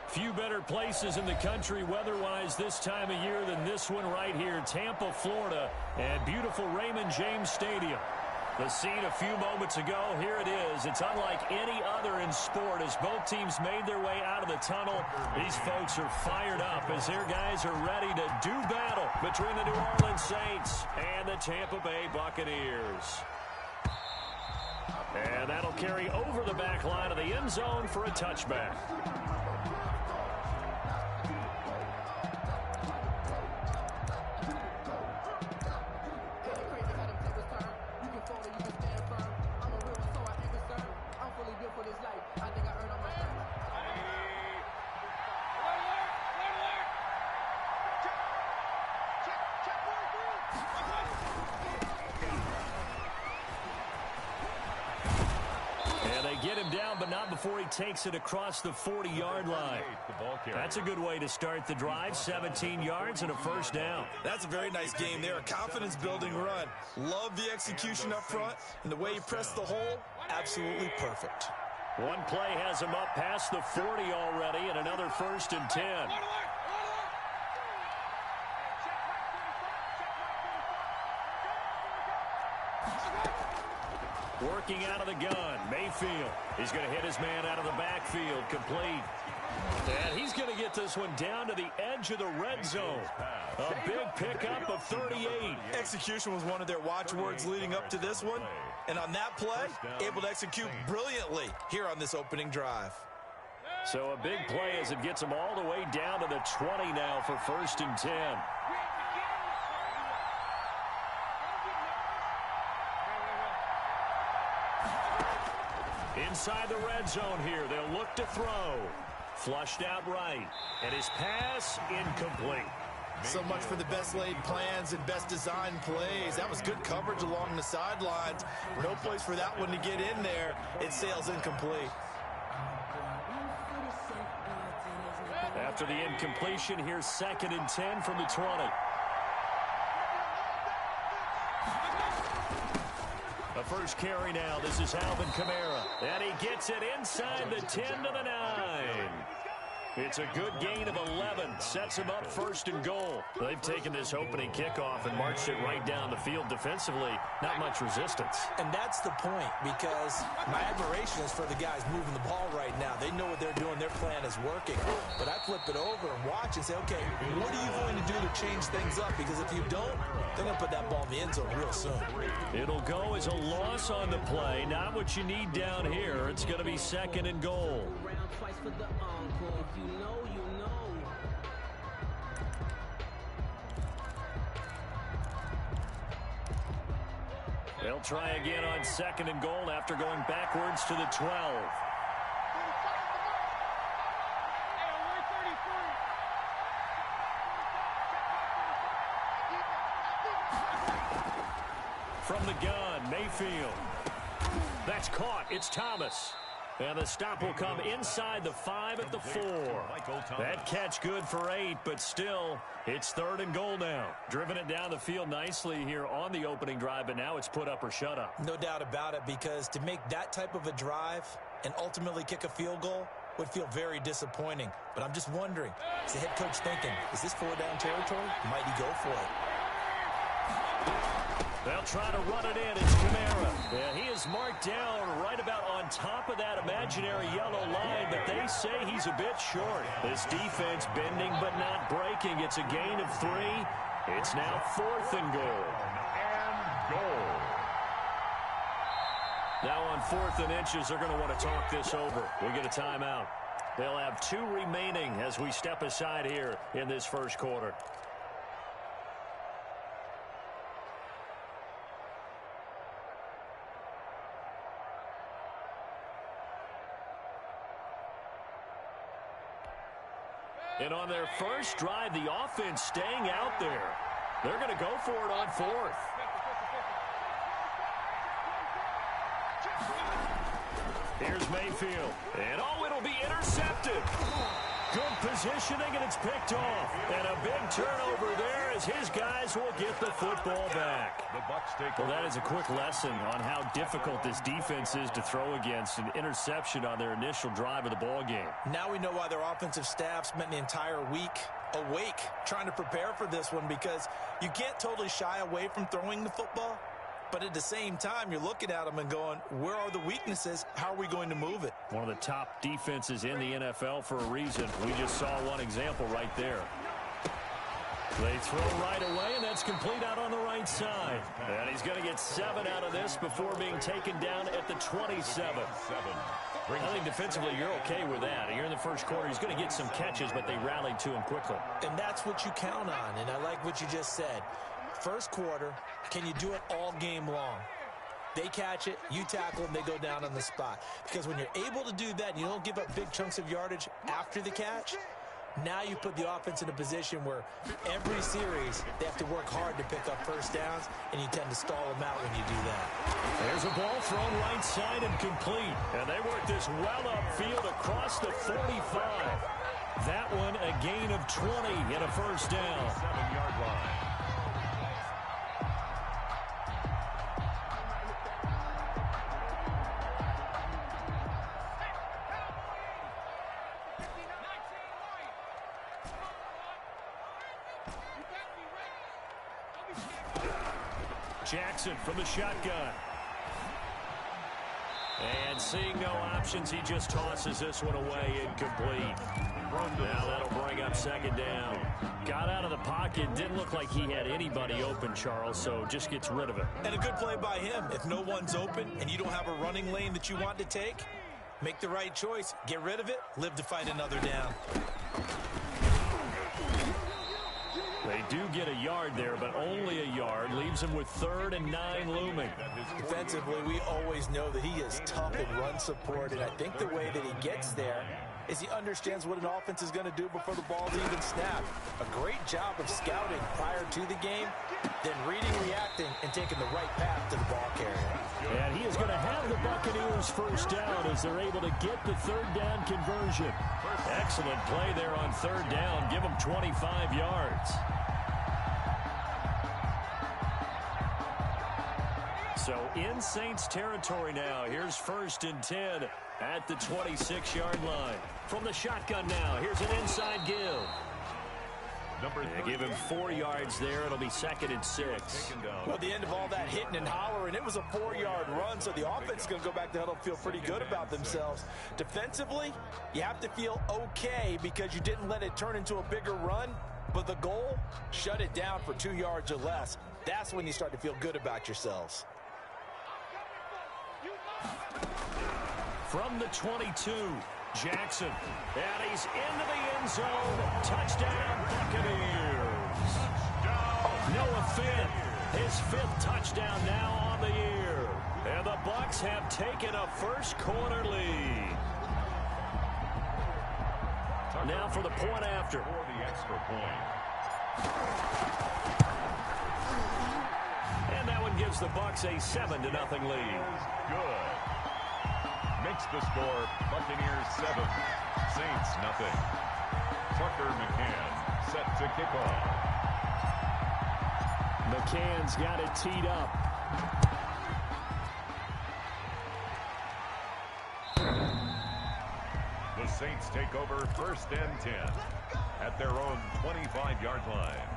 Few better places in the country weather-wise this time of year than this one right here, Tampa, Florida, and beautiful Raymond James Stadium. The scene a few moments ago, here it is. It's unlike any other in sport as both teams made their way out of the tunnel. These folks are fired up as their guys are ready to do battle between the New Orleans Saints and the Tampa Bay Buccaneers. And that'll carry over the back line of the end zone for a touchback. Get him down, but not before he takes it across the 40-yard line. That's a good way to start the drive. 17 yards and a first down. That's a very nice game there. A confidence-building run. Love the execution up front, and the way he pressed the hole, absolutely perfect. One play has him up past the 40 already, and another 1st and 10. Working out of the gun, Mayfield. He's going to hit his man out of the backfield, complete. And he's going to get this one down to the edge of the red zone. A big pickup of 38. Execution was one of their watchwords leading up to this one. And on that play, able to execute brilliantly here on this opening drive. So a big play as it gets him all the way down to the 20 now for 1st and 10. Inside the red zone here, they'll look to throw. Flushed out right, and his pass incomplete. So much for the best laid plans and best designed plays. That was good coverage along the sidelines. No place for that one to get in there. It sails incomplete. After the incompletion, here's 2nd and 10 from the 20. The first carry now. This is Alvin Kamara. And he gets it inside the 10 to the 9. It's a good gain of 11. Sets him up 1st and goal. They've taken this opening kickoff and marched it right down the field defensively. Not much resistance. And that's the point, because my admiration is for the guys moving the ball right now. They know what they're doing. Their plan is working. But I flip it over and watch and say, okay, what are you going to do to change things up? Because if you don't, they're going to put that ball in the end zone real soon. It'll go as a loss on the play. Not what you need down here. It's going to be 2nd and goal. They'll try again on 2nd and goal after going backwards to the 12. From the gun, Mayfield. That's caught. It's Thomas. And the stop will come inside the 5 at the 4. That catch good for 8, but still, it's 3rd and goal now. Driven it down the field nicely here on the opening drive, but now it's put up or shut up. No doubt about it, because to make that type of a drive and ultimately kick a field goal would feel very disappointing. But I'm just wondering, is the head coach thinking, is this 4-down territory? Might he go for it? They'll try to run it in. It's Kamara. Yeah, he is marked down right about on top of that imaginary yellow line, but they say he's a bit short. This defense bending but not breaking. It's a gain of 3. It's now 4th and goal. Now on 4th and inches, they're going to want to talk this over. We get a timeout. They'll have 2 remaining as we step aside here in this first quarter. And on their first drive, the offense staying out there. They're going to go for it on 4th. Here's Mayfield. And, oh, it'll be intercepted. Good positioning, and it's picked off. And a big turnover there as his guys will get the football back. Well, that is a quick lesson on how difficult this defense is to throw against. An interception on their initial drive of the ball game. Now we know why their offensive staff spent the entire week awake trying to prepare for this one, because you can't totally shy away from throwing the football. But at the same time, you're looking at them and going, where are the weaknesses? How are we going to move it? One of the top defenses in the NFL for a reason. We just saw one example right there. They throw right away, and that's complete out on the right side. And he's going to get 7 out of this before being taken down at the 27. I think defensively you're okay with that. You're in the first quarter. He's going to get some catches, but they rallied to him quickly. And that's what you count on, and I like what you just said. First quarter, can you do it all game long? They catch it, you tackle them, they go down on the spot. Because when you're able to do that, you don't give up big chunks of yardage after the catch. Now you put the offense in a position where every series they have to work hard to pick up first downs, and you tend to stall them out when you do that. There's a ball thrown right side and complete. And they work this well upfield across the 45. That one a gain of 20 and a first down. 7-yard line. Jackson from the shotgun. And seeing no options, he just tosses this one away, incomplete. Now that'll bring up second down. Got out of the pocket, didn't look like he had anybody open, Charles, so just gets rid of it. And a good play by him. If no one's open and you don't have a running lane that you want to take, make the right choice, get rid of it, live to fight another down. They do get a yard there, but only a yard. Leaves him with 3rd and 9 looming. Defensively, we always know that he is tough in run support, and I think the way that he gets there is he understands what an offense is going to do before the ball's even snapped. A great job of scouting prior to the game, then reading, reacting, and taking the right path to the ball carrier. And he is going to have the Buccaneers first down as they're able to get the 3rd down conversion. Excellent play there on 3rd down. Give them 25 yards. So in Saints territory now. Here's 1st and 10 at the 26-yard line. From the shotgun now, here's an inside give. Give him 4 yards there. It'll be 2nd and 6. Well, at the end of all that hitting and hollering, it was a 4-yard run, so the offense is going to go back to huddle, feel pretty good about themselves. Defensively, you have to feel okay because you didn't let it turn into a bigger run, but the goal, shut it down for 2 yards or less. That's when you start to feel good about yourselves. From the 22, Jackson. And he's into the end zone. Touchdown, Buccaneers. Noah Finn, his 5th touchdown now on the year. And the Bucs have taken a first quarter lead. Now for the point after. For the extra point. And that one gives the Bucs a 7-0 lead. Good. Makes the score Buccaneers 7, Saints nothing. Tucker McCann set to kick off. McCann's got it teed up. The Saints take over 1st and 10 at their own 25-yard line.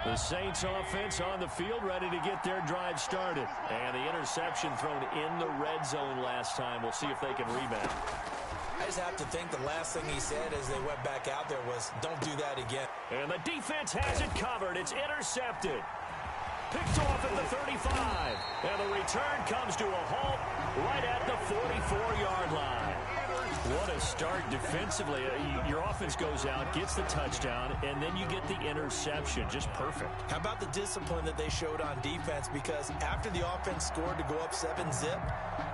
The Saints offense on the field, ready to get their drive started. And the interception thrown in the red zone last time. We'll see if they can rebound. I just have to think the last thing he said as they went back out there was, don't do that again. And the defense has it covered. It's intercepted. Picked off at the 35. And the return comes to a halt right at the 44-yard line. What a start defensively. Your offense goes out, gets the touchdown, and then you get the interception. Just perfect. How about the discipline that they showed on defense? Because after the offense scored to go up 7-zip,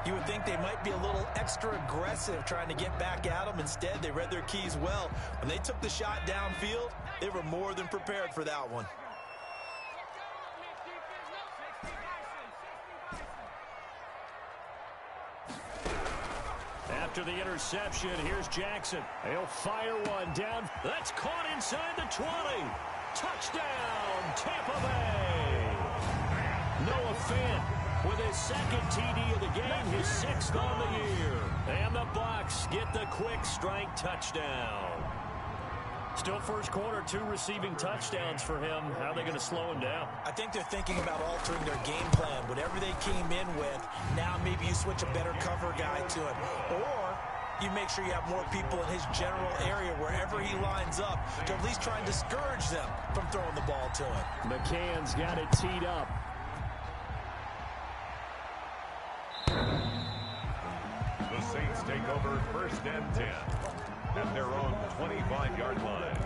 you would think they might be a little extra aggressive trying to get back at them. Instead, they read their keys well. When they took the shot downfield, they were more than prepared for that one. After the interception, here's Jackson. He'll fire one down. That's caught inside the 20. Touchdown, Tampa Bay. Noah Fant with his second TD of the game, his 6th on the year. And the Bucs get the quick strike touchdown. Still first quarter, 2 receiving touchdowns for him. How are they going to slow him down? I think they're thinking about altering their game plan. Whatever they came in with, now maybe you switch a better cover guy to him. Or you make sure you have more people in his general area wherever he lines up to at least try and discourage them from throwing the ball to him. McCann's got it teed up. The Saints take over 1st and 10 at their own 25-yard line.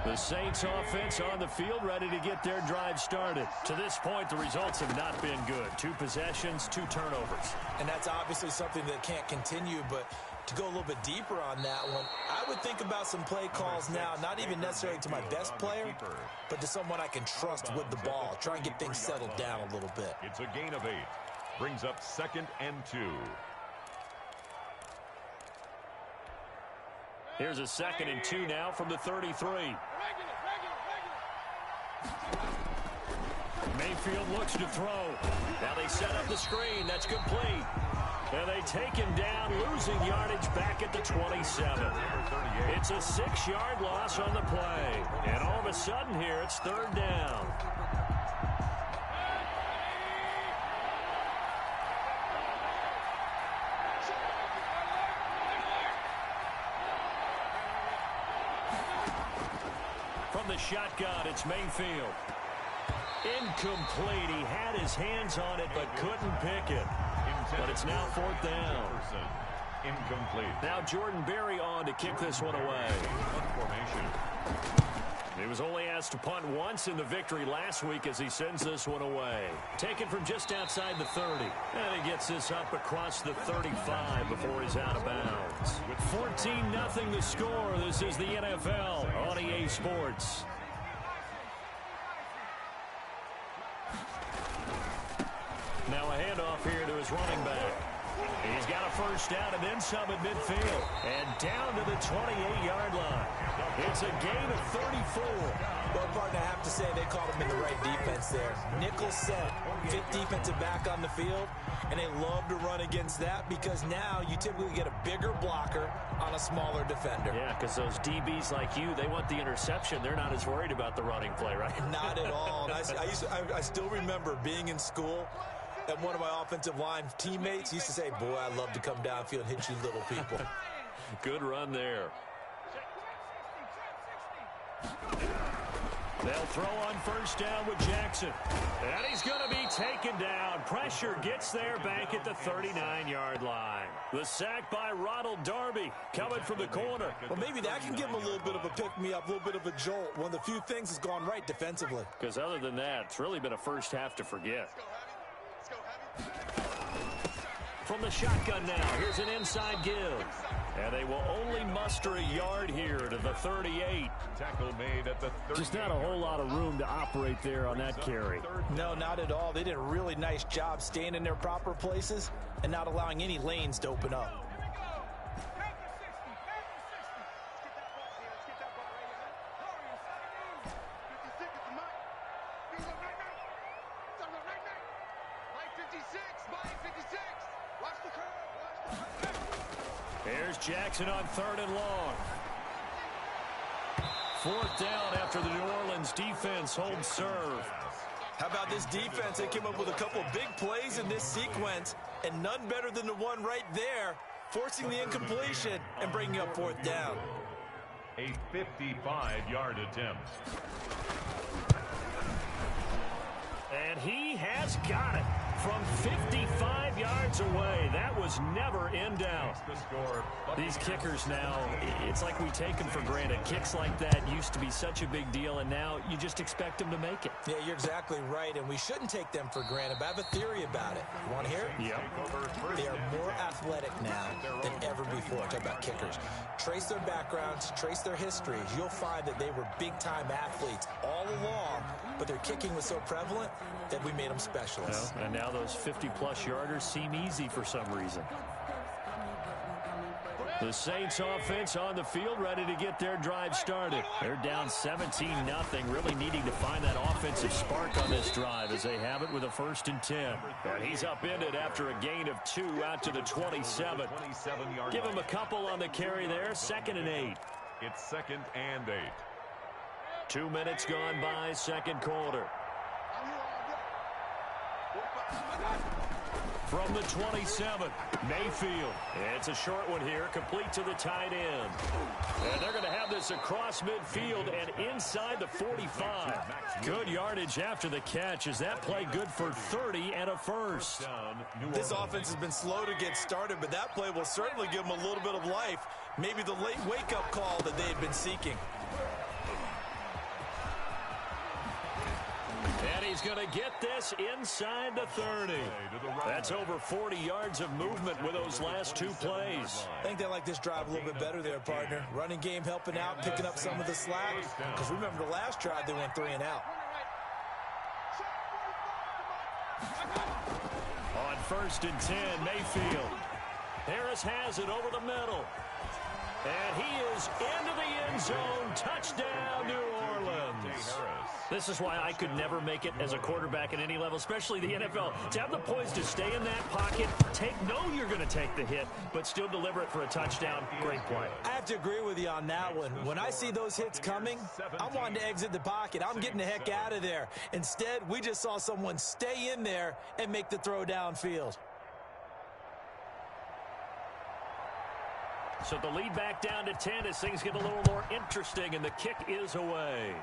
The Saints offense on the field, ready to get their drive started. To this point, the results have not been good. 2 possessions, 2 turnovers. And that's obviously something that can't continue, but to go a little bit deeper on that one, I would think about some play calls now, not even necessarily to my best player, but to someone I can trust with the ball. Try and get things settled down a little bit. It's a gain of 8. Brings up 2nd and 2. Here's a 2nd and 2 now from the 33. Mayfield looks to throw. Now they set up the screen. That's complete. And they take him down, losing yardage back at the 27. It's a 6-yard loss on the play. And all of a sudden here, it's 3rd down. From the shotgun, it's Mayfield. Incomplete. He had his hands on it, but couldn't pick it. But it's now 4th down. Incomplete. Now Jordan Berry on to kick this one away. Formation. He was only asked to punt once in the victory last week as he sends this one away. Taken from just outside the 30. And he gets this up across the 35 before he's out of bounds. With 14-0 the score, this is the NFL on EA Sports. Now a handoff here to his running back. He's got a 1st down and then some at midfield. And down to the 28-yard line. It's a gain of 34. Well, partner, I have to say they called him in the right defense there. Nickel set, 5th defensive back on the field, and they love to run against that because now you typically get a bigger blocker on a smaller defender. Yeah, because those DBs like you, they want the interception. They're not as worried about the running play, right? Not at all. And I still remember being in school, and one of my offensive line teammates used to say, boy, I love to come downfield and hit you little people. Good run there. They'll throw on 1st down with Jackson. And he's going to be taken down. Pressure gets there back at the 39-yard line. The sack by Ronald Darby coming from the corner. Well, maybe that can give him a little bit of a pick-me-up, a little bit of a jolt. One of the few things that's gone right defensively. Because other than that, it's really been a first half to forget. From the shotgun now, here's an inside give. And they will only muster a yard here to the 38. Tackle made at the 30. Just not a whole lot of room to operate there on that carry. No, not at all. They did a really nice job staying in their proper places and not allowing any lanes to open up. Here's Jackson on 3rd and long. 4th down after the New Orleans defense holds serve. How about this defense? They came up with a couple of big plays in this sequence, and none better than the one right there, forcing the incompletion and bringing up 4th down. A 55-yard attempt. And he has got it from 55 yards away. That was never in doubt. These kickers now, it's like we take them for granted. Kicks like that used to be such a big deal, and now you just expect them to make it. Yeah, you're exactly right, and we shouldn't take them for granted, but I have a theory about it. You want to hear it? Yep. They are more athletic now than ever before. Talk about kickers. Trace their backgrounds, trace their histories. You'll find that they were big-time athletes all along, but their kicking was so prevalent that we made them specialists. Well, and now those 50-plus yarders seem easy for some reason. The Saints offense on the field, ready to get their drive started. They're down 17-0, really needing to find that offensive spark on this drive as they have it with a 1st and 10. And he's upended after a gain of 2 out to the 27. Give him a couple on the carry there, 2nd and 8. It's 2nd and 8. 2 minutes gone by, second quarter. From the 27, Mayfield. It's a short one here, complete to the tight end. And they're going to have this across midfield and inside the 45. Good yardage after the catch. Is that play good for 30 and a 1st? This offense has been slow to get started, but that play will certainly give them a little bit of life. Maybe the late wake-up call that they had been seeking. And he's going to get this inside the 30. That's over 40 yards of movement with those last 2 plays. I think they like this drive a little bit better there, partner. Running game helping out, picking up some of the slack. Because remember the last drive, they went 3 and out. On 1st and 10, Mayfield. Harris has it over the middle. And he is into the end zone. Touchdown, New Orleans. This is why I could never make it as a quarterback at any level, especially the NFL. To have the poise to stay in that pocket, know you're going to take the hit, but still deliver it for a touchdown. Great play. I have to agree with you on that one. When I see those hits coming, I'm wanting to exit the pocket. I'm getting the heck out of there. Instead, we just saw someone stay in there and make the throw downfield. So the lead back down to 10 as things get a little more interesting, and the kick is away.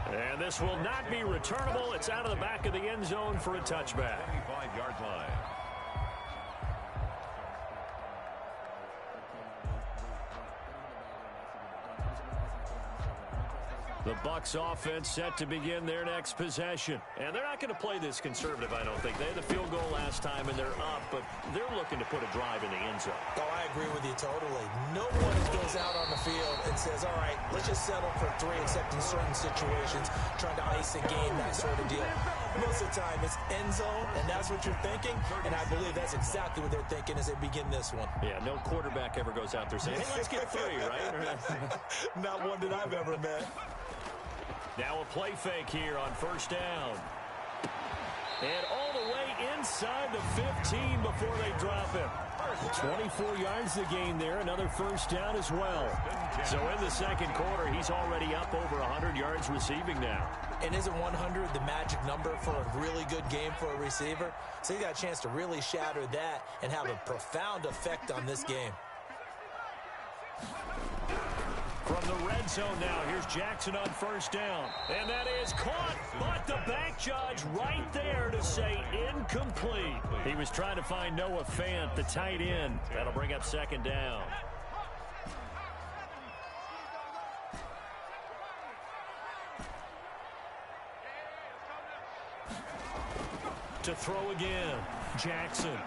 And this will not be returnable. It's out of the back of the end zone for a touchback. 25-yard line. The Bucs offense set to begin their next possession. And they're not going to play this conservative, I don't think. They had the field goal last time, and they're up, but they're looking to put a drive in the end zone. Oh, I agree with you totally. No one goes out on the field and says, all right, let's just settle for 3, except in certain situations, trying to ice a game, that sort of deal. Most of the time, it's end zone, and that's what you're thinking, and I believe that's exactly what they're thinking as they begin this one. Yeah, no quarterback ever goes out there saying, hey, let's get 3, right? Not one that I've ever met. Now a play fake here on 1st down. And all the way inside the 15 before they drop him. 24 yards to gain there. Another 1st down as well. So in the second quarter, he's already up over 100 yards receiving now. And isn't 100 the magic number for a really good game for a receiver? So he got a chance to really shatter that and have a profound effect on this game. From the red zone now, here's Jackson on 1st down. And that is caught, but the back judge right there to say incomplete. He was trying to find Noah Fant, the tight end. That'll bring up 2nd down. To throw again, Jackson.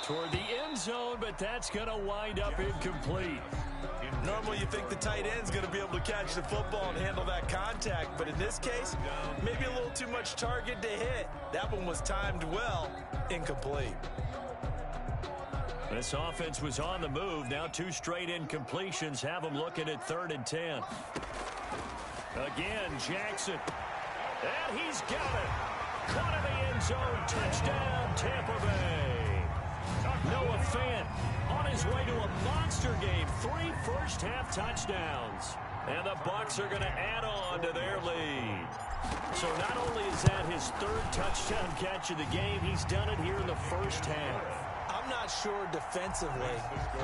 Toward the end zone, but that's going to wind up incomplete. Normally you think the tight end's going to be able to catch the football and handle that contact, but in this case, maybe a little too much target to hit. That one was timed well, incomplete. This offense was on the move. Now 2 straight incompletions have them looking at 3rd and 10. Again, Jackson. And he's got it. Caught in the end zone. Touchdown, Tampa Bay. Noah Fant on his way to a monster game. 3 first-half touchdowns. And the Bucs are going to add on to their lead. So not only is that his 3rd touchdown catch of the game, he's done it here in the 1st half. I'm not sure defensively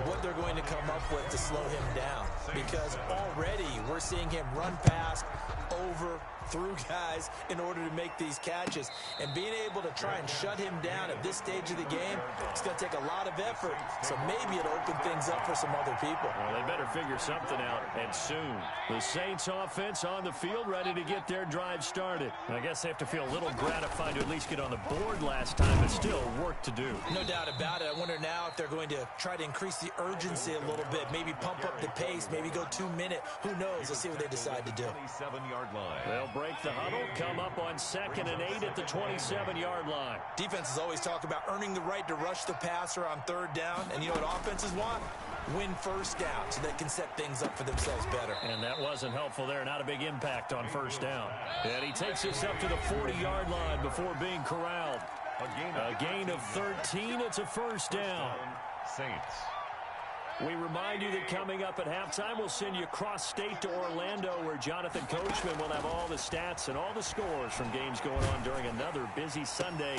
what they're going to come up with to slow him down, because already we're seeing him run past, over, through guys in order to make these catches. And being able to try and shut him down at this stage of the game, it's going to take a lot of effort. So maybe it'll open things up for some other people. Well, they better figure something out, and soon. The Saints offense on the field, ready to get their drive started. I guess they have to feel a little gratified to at least get on the board last time, but still work to do. No doubt about it. I wonder now if they're going to try to increase the urgency a little bit, maybe pump up the pace, maybe go 2 minute. Who knows? Let's see what they decide to do. 27-yard line. They'll break the huddle, come up on 2nd and 8 at the 27-yard line. Defenses always talk about earning the right to rush the passer on 3rd down, and you know what offenses want? Win 1st down so they can set things up for themselves better. And that wasn't helpful there. Not a big impact on 1st down. And he takes us up to the 40-yard line before being corralled. A gain of 13. It's a 1st down. Saints. We remind you that coming up at halftime, we'll send you cross-state to Orlando, where Jonathan Coachman will have all the stats and all the scores from games going on during another busy Sunday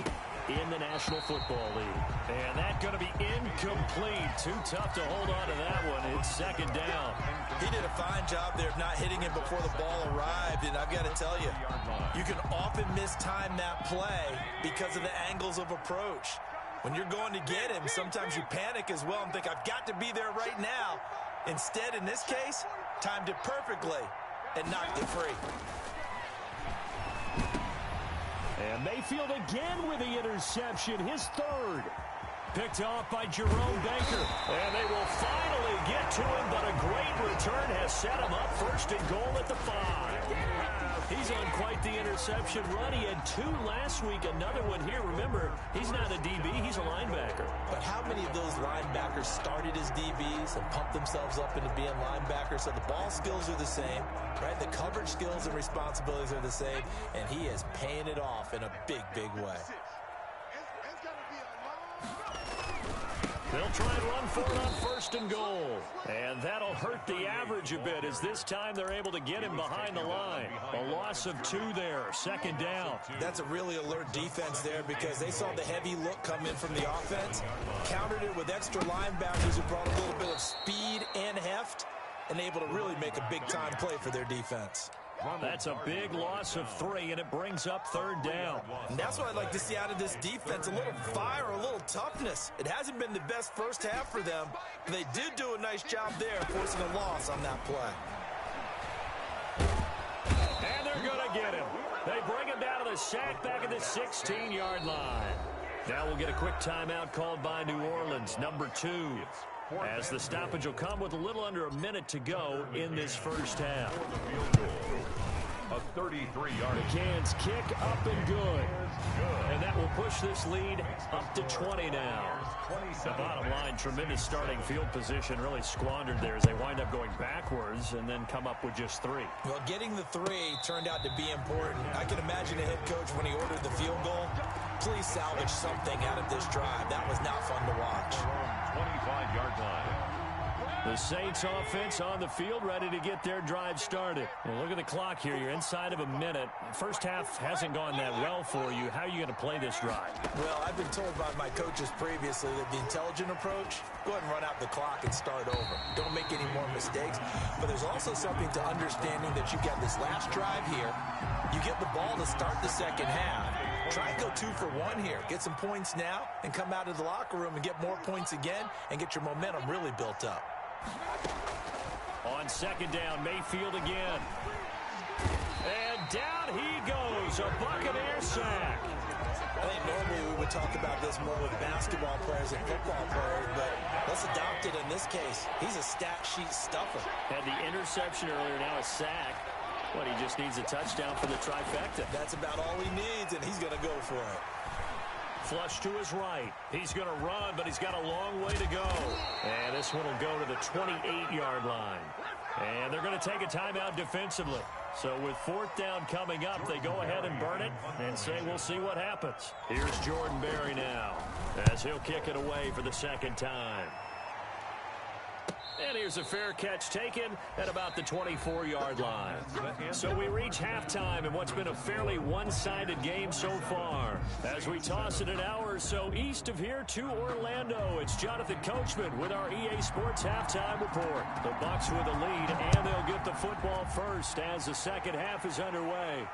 in the National Football League. And that's going to be incomplete. Too tough to hold on to that one. It's 2nd down. He did a fine job there of not hitting him before the ball arrived, and I've got to tell you, you can often mistime that play because of the angles of approach. When you're going to get him, sometimes you panic as well and think, I've got to be there right now. Instead, in this case, timed it perfectly and knocked it free. And Mayfield again with the interception, his 3rd. Picked off by Jerome Baker. And they will finally get to him, but a great return has set him up 1st and goal at the 5. He's on quite the interception run. He had 2 last week, another one here. Remember, he's not a DB, he's a linebacker. But how many of those linebackers started as DBs and pumped themselves up into being linebackers? So the ball skills are the same, right? The coverage skills and responsibilities are the same, and he is paying it off in a big, big way. They'll try and run for it on 1st and goal. And that'll hurt the average a bit, as this time they're able to get him behind the line. A loss of 2 there, 2nd down. That's a really alert defense there, because they saw the heavy look come in from the offense, countered it with extra linebackers who brought a little bit of speed and heft, and able to really make a big-time play for their defense. That's a big loss of 3, and it brings up 3rd down. And that's what I'd like to see out of this defense, a little fire, a little toughness. It hasn't been the best 1st half for them, but they did do a nice job there, forcing a loss on that play. And they're going to get him. They bring him down to the sack back at the 16-yard line. Now we'll get a quick timeout called by New Orleans, number 2. As the stoppage will come with a little under a minute to go in this 1st half. A 33-yard. McCann's kick up and good. And that will push this lead up to 20 now. The bottom line, tremendous starting field position, really squandered there as they wind up going backwards and then come up with just 3. Well, getting the 3 turned out to be important. I can imagine the head coach, when he ordered the field goal, please salvage something out of this drive. That was not fun to watch. 25-yard line. The Saints offense on the field, ready to get their drive started. Well, look at the clock here. You're inside of a minute. 1st half hasn't gone that well for you. How are you going to play this drive? Well, I've been told by my coaches previously that the intelligent approach, go ahead and run out the clock and start over. Don't make any more mistakes. But there's also something to understanding that you get this last drive here. You get the ball to start the 2nd half. Try and go 2 for 1 here. Get some points now and come out of the locker room and get more points again and get your momentum really built up. On 2nd down, Mayfield again. And down he goes, a Buccaneer sack. I think normally we would talk about this more with basketball players and football players, but let's adopt it in this case. He's a stat sheet stuffer. Had the interception earlier, now a sack. But he just needs a touchdown for the trifecta. That's about all he needs, and he's going to go for it. Flush to his right. He's going to run, but he's got a long way to go. And this one will go to the 28-yard line. And they're going to take a timeout defensively. So with 4th down coming up, they go ahead and burn it and say we'll see what happens. Here's Jordan Berry now as he'll kick it away for the 2nd time. And here's a fair catch taken at about the 24-yard line. So we reach halftime in what's been a fairly one-sided game so far. As we toss it an hour or so east of here to Orlando, it's Jonathan Coachman with our EA Sports Halftime Report. The Bucs with a lead, and they'll get the football first as the second half is underway.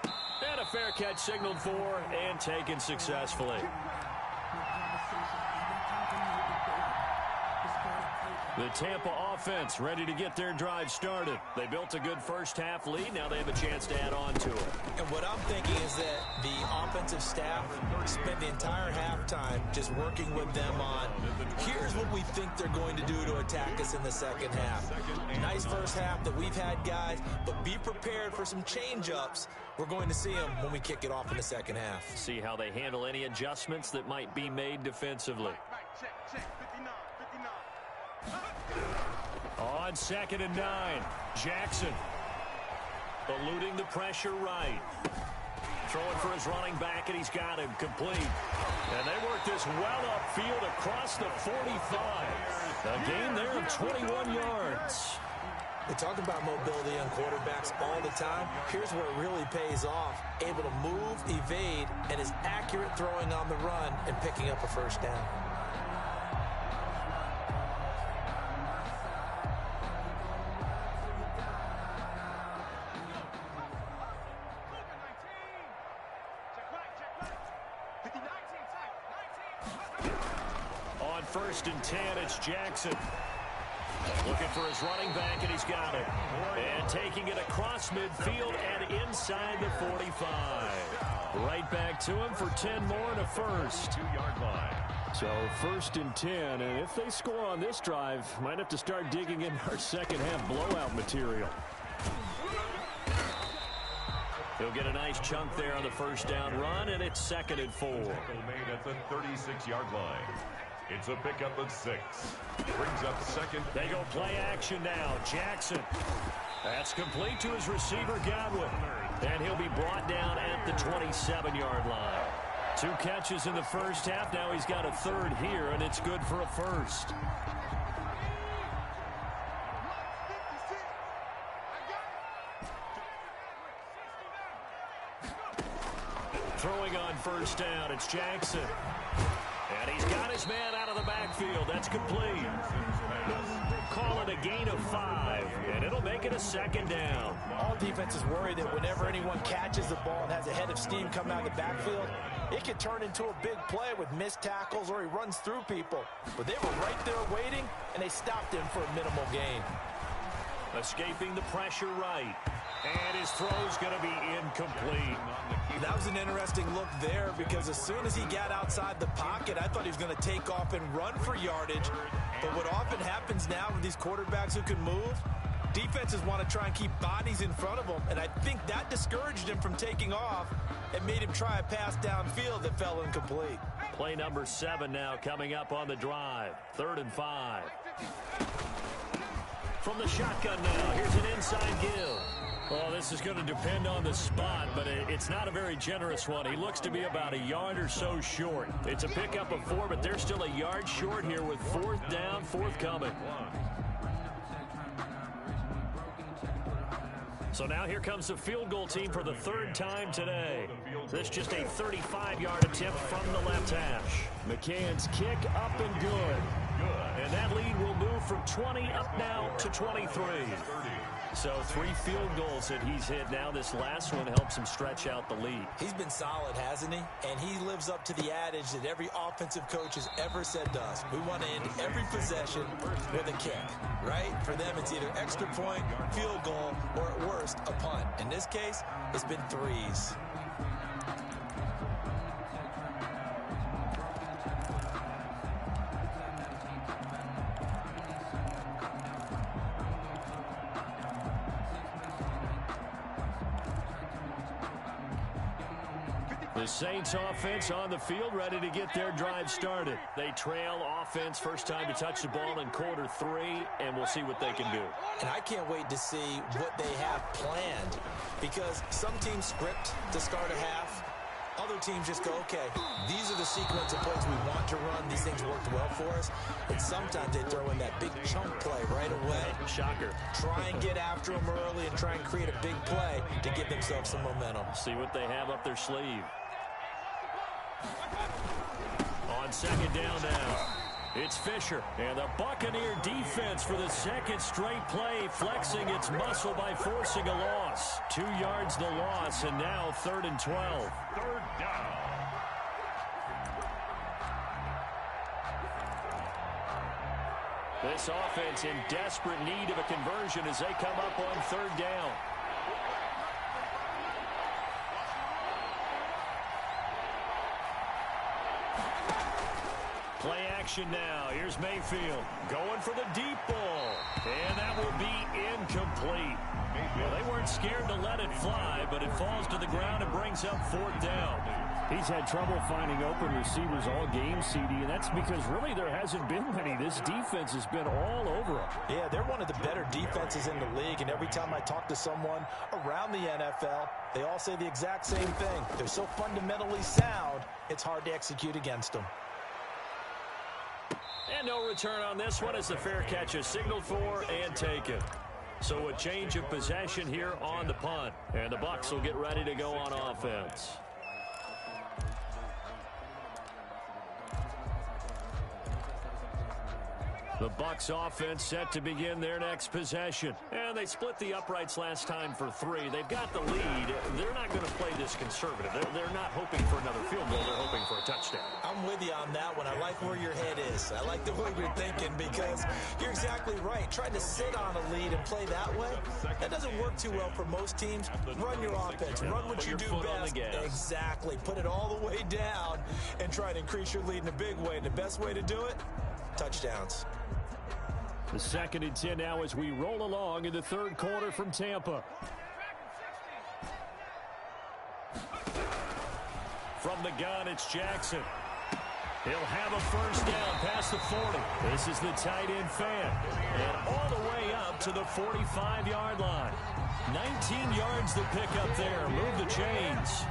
And a fair catch signaled for and taken successfully. The Tampa offense ready to get their drive started. They built a good first-half lead. Now they have a chance to add on to it. And what I'm thinking is that the offensive staff spent the entire halftime just working with them on, here's what we think they're going to do to attack us in the second half. Nice first half that we've had, guys, but be prepared for some change-ups. We're going to see them when we kick it off in the second half. See how they handle any adjustments that might be made defensively. On 2nd and 9, Jackson eluding the pressure right. Throwing for his running back, and he's got him complete. And they work this well upfield across the 45. A gain there of 21 yards. They talk about mobility on quarterbacks all the time. Here's where it really pays off. Able to move, evade, and is accurate throwing on the run and picking up a first down. On 1st and 10, it's Jackson. Looking for his running back, and he's got it. And taking it across midfield and inside the 45. Right back to him for 10 more and a first. 2-yard line. So 1st and 10, and if they score on this drive, might have to start digging in our second half blowout material. He'll get a nice chunk there on the first down run, and it's 2nd and 4. Tackle made at the 36-yard line. It's a pickup of 6. Brings up 2nd. They go play action now. Jackson. That's complete to his receiver, Godwin. And he'll be brought down at the 27-yard line. 2 catches in the first half. Now he's got a third here, and it's good for a first. Throwing on first down, it's Jackson. And he's got his man out of the backfield. That's complete. Call it a gain of 5, and it'll make it a 2nd down. All defenses worry that whenever anyone catches the ball and has a head of steam come out of the backfield, it can turn into a big play with missed tackles or he runs through people. But they were right there waiting, and they stopped him for a minimal gain. Escaping the pressure right. And his throw's going to be incomplete. That was an interesting look there because as soon as he got outside the pocket, I thought he was going to take off and run for yardage. But what often happens now with these quarterbacks who can move, defenses want to try and keep bodies in front of them. And I think that discouraged him from taking off and made him try a pass downfield that fell incomplete. Play number 7 now coming up on the drive. 3rd and 5. From the shotgun now, here's an inside give. Oh, this is going to depend on the spot, but it's not a very generous one. He looks to be about a yard or so short. It's a pickup of 4, but they're still a yard short here with 4th down, 4th coming. So now here comes the field goal team for the 3rd time today. This just a 35-yard attempt from the left hash. McCann's kick up and good. And that lead will move from 20 up now to 23. So 3 field goals that he's hit now. This last one helps him stretch out the lead. He's been solid, hasn't he? And he lives up to the adage that every offensive coach has ever said to us. We want to end every possession with a kick, right? For them, it's either extra point, field goal, or at worst, a punt. In this case, it's been 3s. The Saints offense on the field ready to get their drive started. They trail offense first time to touch the ball in quarter 3, and we'll see what they can do. And I can't wait to see what they have planned because some teams script to start a half. Other teams just go, okay, these are the sequence of plays we want to run. These things worked well for us. And sometimes they throw in that big chunk play right away. Shocker. Try and get after them early and try and create a big play to give themselves some momentum. See what they have up their sleeve. On second down now, it's Fisher. And the Buccaneer defense for the second straight play, flexing its muscle by forcing a loss. 2 yards the loss, and now 3rd and 12. Third down. This offense in desperate need of a conversion as they come up on 3rd down. Play action now. Here's Mayfield going for the deep ball. And that will be incomplete. Well, they weren't scared to let it fly, but it falls to the ground and brings up 4th down. He's had trouble finding open receivers all game, CD, and that's because really there hasn't been many. This defense has been all over them. Yeah, they're one of the better defenses in the league, and every time I talk to someone around the NFL, they all say the exact same thing. They're so fundamentally sound, it's hard to execute against them. And no return on this one as the fair catch is signaled for and taken. So a change of possession here on the punt. And the Bucs will get ready to go on offense. The Bucs offense set to begin their next possession. And they split the uprights last time for 3. They've got the lead. They're not going to play this conservative. They're not hoping for another field goal. They're hoping for a touchdown. I'm with you on that one. I like where your head is. I like the way you're thinking because you're exactly right. Trying to sit on a lead and play that way, that doesn't work too well for most teams. Run your offense. Run what you do best. Exactly. Put it all the way down and try to increase your lead in a big way. And the best way to do it, touchdowns. The 2nd and 10 now as we roll along in the 3rd quarter from Tampa. From the gun, it's Jackson. He'll have a 1st down past the 40. This is the tight end fan. And all the way up to the 45-yard line. 19 yards to pick up there. Move the chains.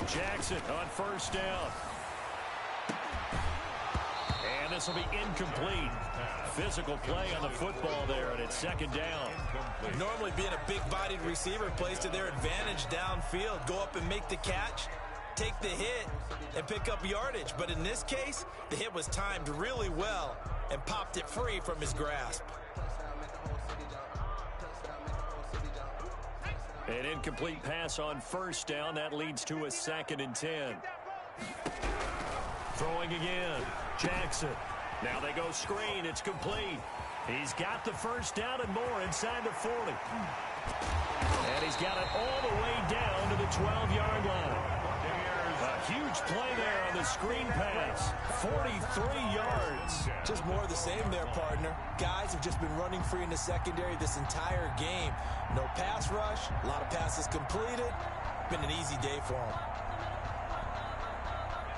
Jackson on 1st down. And this will be incomplete. Physical play on the football there, and it's 2nd down. Normally being a big-bodied receiver plays to their advantage downfield. Go up and make the catch, take the hit, and pick up yardage. But in this case, the hit was timed really well and popped it free from his grasp. An incomplete pass on 1st down. That leads to a 2nd and 10. Throwing again. Jackson. Now they go screen. It's complete. He's got the 1st down and more inside the 40. And he's got it all the way down to the 12-yard line. A huge play there on the screen pass. 43 yards. Just more of the same there, partner. Guys have just been running free in the secondary this entire game. No pass rush, a lot of passes completed. Been an easy day for them.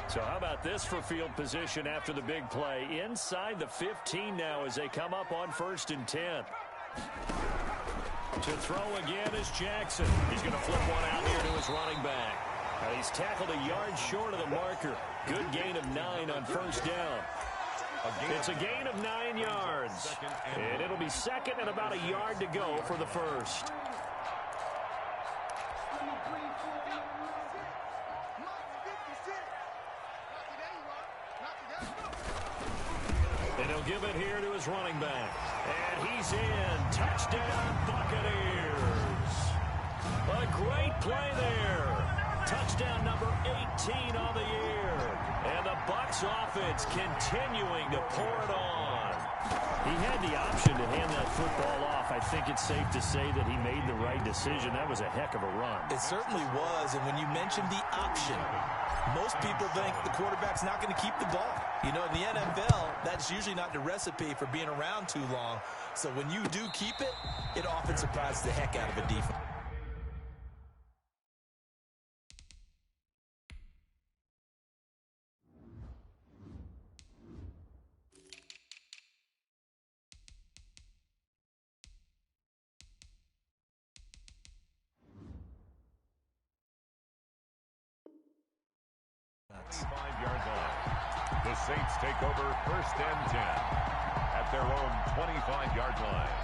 So how about this for field position after the big play? Inside the 15 now as they come up on 1st and 10. To throw again is Jackson. He's going to flip one out here to his running back. Now he's tackled a yard short of the marker. Good gain of 9 on 1st down. It's a gain of 9 yards. And it'll be 2nd and about a yard to go for the 1st. And he'll give it here to his running back. And he's in. Touchdown, Buccaneers. A great play there. Touchdown number 18 on the year. And the Bucs offense continuing to pour it on. He had the option to hand that football off. I think it's safe to say that he made the right decision. That was a heck of a run. It certainly was. And when you mentioned the option, most people think the quarterback's not going to keep the ball. You know, in the NFL, that's usually not the recipe for being around too long. So when you do keep it, it often surprises the heck out of a defense. Saints. 5-yard line. The Saints take over 1st and 10 at their own 25-yard line.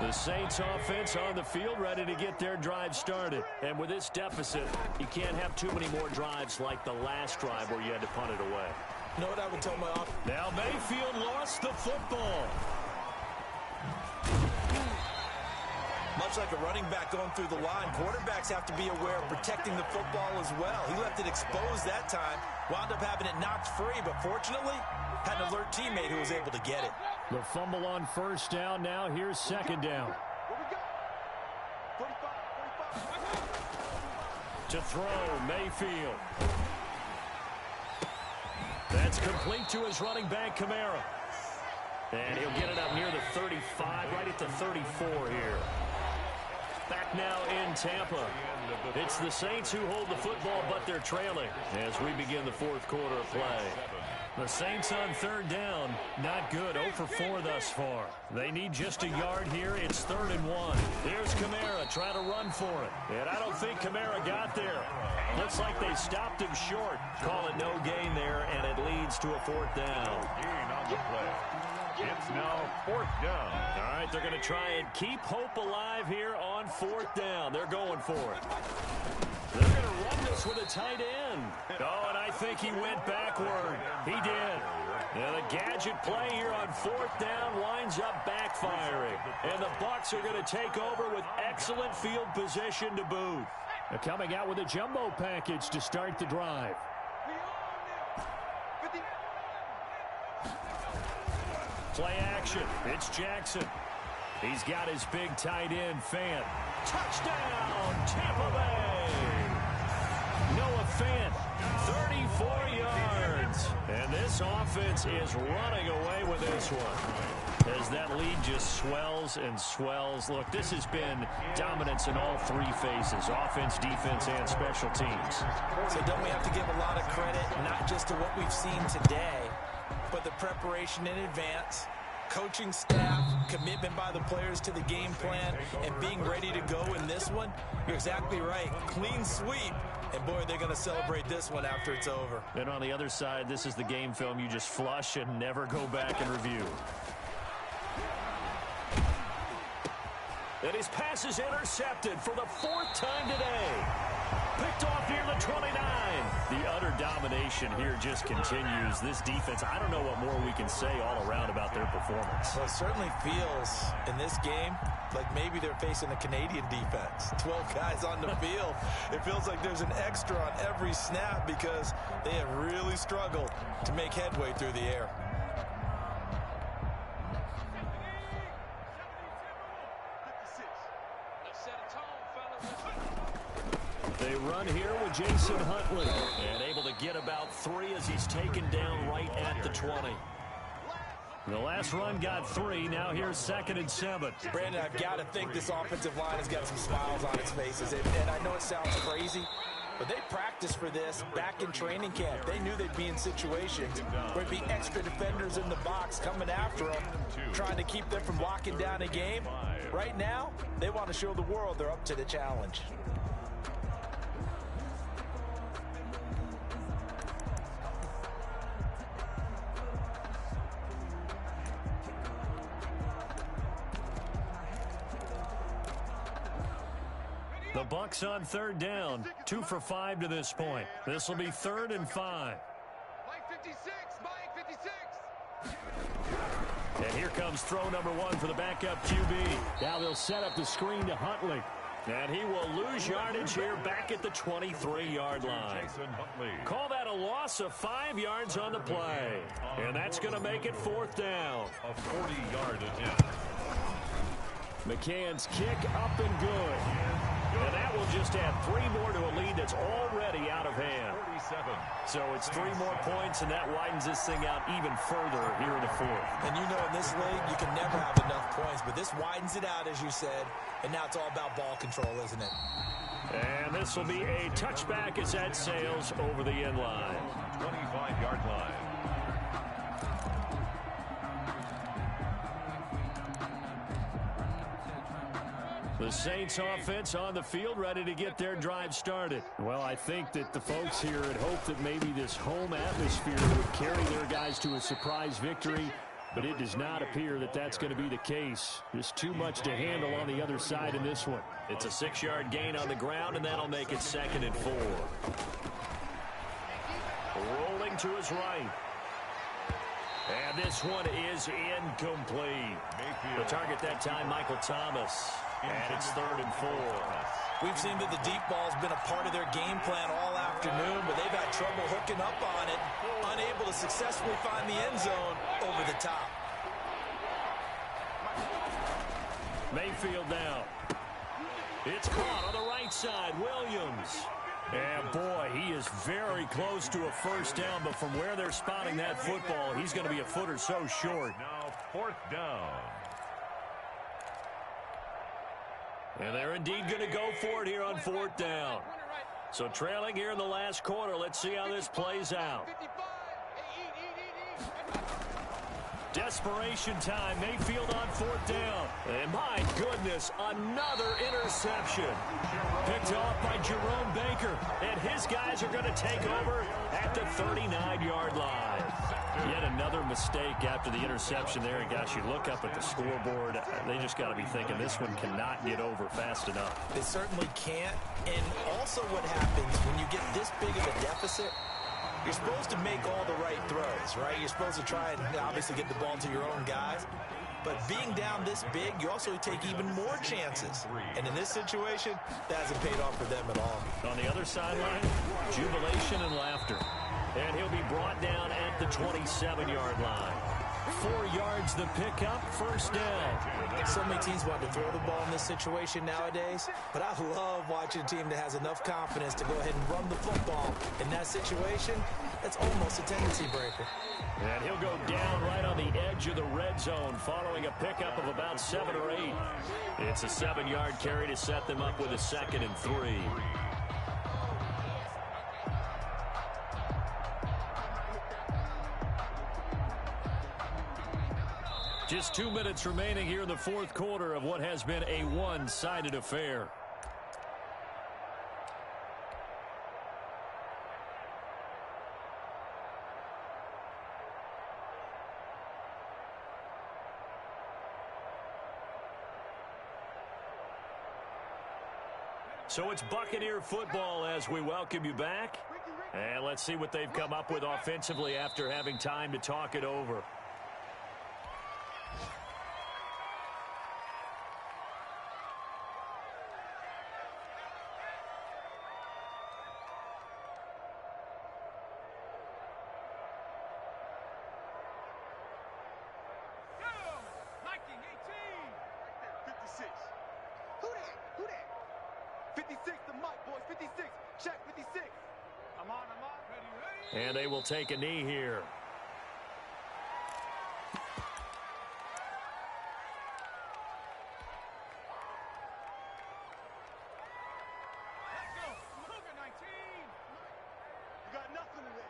The Saints offense on the field, ready to get their drive started. And with this deficit, you can't have too many more drives like the last drive where you had to punt it away. You know what I would tell my offense? Now Mayfield lost the football. Much like a running back going through the line, quarterbacks have to be aware of protecting the football as well. He left it exposed that time, wound up having it knocked free, but fortunately, had an alert teammate who was able to get it. The fumble on 1st down. Now here's 2nd down. To throw, Mayfield. That's complete to his running back, Kamara. And he'll get it up near the 35, right at the 34 here. Back now in Tampa. It's the Saints who hold the football, but they're trailing as we begin the 4th quarter of play. The Saints on 3rd down. Not good. 0 for 4 thus far. They need just a yard here. It's 3rd and 1. Here's Kamara trying to run for it. And I don't think Kamara got there. Looks like they stopped him short. Call it no gain there, and it leads to a 4th down. Gain on the play. It's now 4th down. All right, they're going to try and keep hope alive here on 4th down. They're going for it. They're going to run this with a tight end. Oh, and I think he went backward. He did. And the gadget play here on 4th down winds up backfiring. And the Bucs are going to take over with excellent field position to boot. They're coming out with a jumbo package to start the drive. Play action. It's Jackson. He's got his big tight end, Fant. Touchdown, Tampa Bay. Noah Fant, 34 yards. And this offense is running away with this one. As that lead just swells and swells. Look, this has been dominance in all 3 phases, offense, defense, and special teams. So don't we have to give a lot of credit, not just to what we've seen today, but the preparation in advance, coaching staff, commitment by the players to the game plan, and being ready to go in this one? You're exactly right. Clean sweep. And, boy, they're going to celebrate this one after it's over. And on the other side, this is the game film you just flush and never go back and review. And his pass is intercepted for the 4th time today. Picked off near the 29. The utter domination here just continues. This defense, I don't know what more we can say all around about their performance. Well, it certainly feels in this game like maybe they're facing a Canadian defense. 12 guys on the field. It feels like there's an extra on every snap because they have really struggled to make headway through the air. They run here with Jason Huntley. And able to get about 3 as he's taken down right at the 20. The last run got 3. Now here's 2nd and 7. Brandon, I've got to think this offensive line has got some smiles on its faces. And I know it sounds crazy, but they practiced for this back in training camp. They knew they'd be in situations where there'd be extra defenders in the box coming after them, trying to keep them from locking down a game. Right now, they want to show the world they're up to the challenge. The Bucs on 3rd down. 2 for 5 to this point. This will be 3rd and 5. And here comes throw number 1 for the backup QB. Now they'll set up the screen to Huntley. And he will lose yardage here back at the 23-yard line. Call that a loss of 5 yards on the play. And that's going to make it 4th down. A 40-yard attempt. McCann's kick up and good. And that will just add 3 more to a lead that's already out of hand. 47. So it's 3 more points, and that widens this thing out even further here in the 4th. And you know in this league, you can never have enough points, but this widens it out, as you said, and now it's all about ball control, isn't it? And this will be a touchback as that sails over the end line. 25-yard line. The Saints offense on the field, ready to get their drive started. Well, I think that the folks here had hoped that maybe this home atmosphere would carry their guys to a surprise victory, but it does not appear that that's going to be the case. There's too much to handle on the other side in this one. It's a 6-yard gain on the ground, and that'll make it 2nd and 4. Rolling to his right. And this one is incomplete. The target that time, Michael Thomas. And it's 3rd and 4. We've seen that the deep ball's been a part of their game plan all afternoon, but they've had trouble hooking up on it, unable to successfully find the end zone over the top. Mayfield now. It's caught on the right side. Williams. And, boy, he is very close to a first down, but from where they're spotting that football, he's going to be a foot or so short. Now 4th down. And they're indeed going to go for it here on 4th down. So trailing here in the last quarter. Let's see how this plays out. Desperation time. Mayfield on 4th down. And my goodness, another interception. Picked off by Jerome Baker. And his guys are going to take over at the 39-yard line. Yet another mistake after the interception there. And gosh, you look up at the scoreboard, they just got to be thinking this one cannot get over fast enough. They certainly can't. And also what happens when you get this big of a deficit, you're supposed to make all the right throws, right? You're supposed to try and obviously get the ball to your own guys. But being down this big, you also take even more chances. And in this situation, that hasn't paid off for them at all. On the other sideline, jubilation and laughter. And he'll be brought down at the 27-yard line. 4 yards the pickup, first down. So many teams want to throw the ball in this situation nowadays, but I love watching a team that has enough confidence to go ahead and run the football. In that situation, that's almost a tendency breaker. And he'll go down right on the edge of the red zone following a pickup of about 7 or 8. It's a 7-yard carry to set them up with a 2nd and 3. Just 2 minutes remaining here in the 4th quarter of what has been a one-sided affair. So it's Buccaneer football as we welcome you back. And let's see what they've come up with offensively after having time to talk it over. And they will take a knee here. You got nothing today.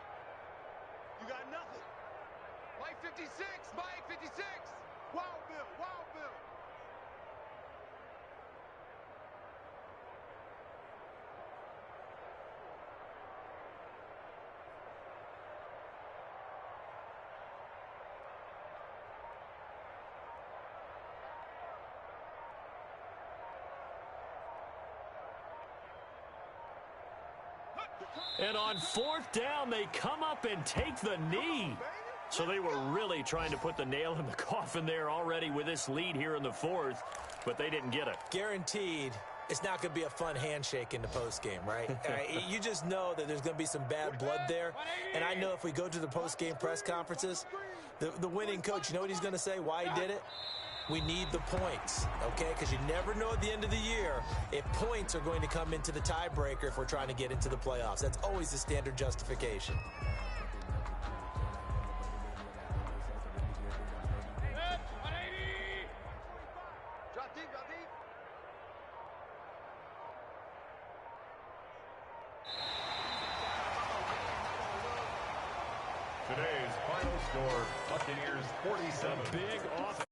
You got nothing. Mike 56, Mike 56. Wow, Bill, wow, Bill. And on 4th down, they come up and take the knee. So they were really trying to put the nail in the coffin there already with this lead here in the 4th, but they didn't get it. Guaranteed, it's not going to be a fun handshake in the postgame, right? You just know that there's going to be some bad blood there. And I know if we go to the postgame press conferences, the winning coach, you know what he's going to say, why he did it? We need the points, okay? Because you never know at the end of the year if points are going to come into the tiebreaker if we're trying to get into the playoffs. That's always the standard justification. Drop deep, drop deep. Today's final score, Buccaneers 47. Big off.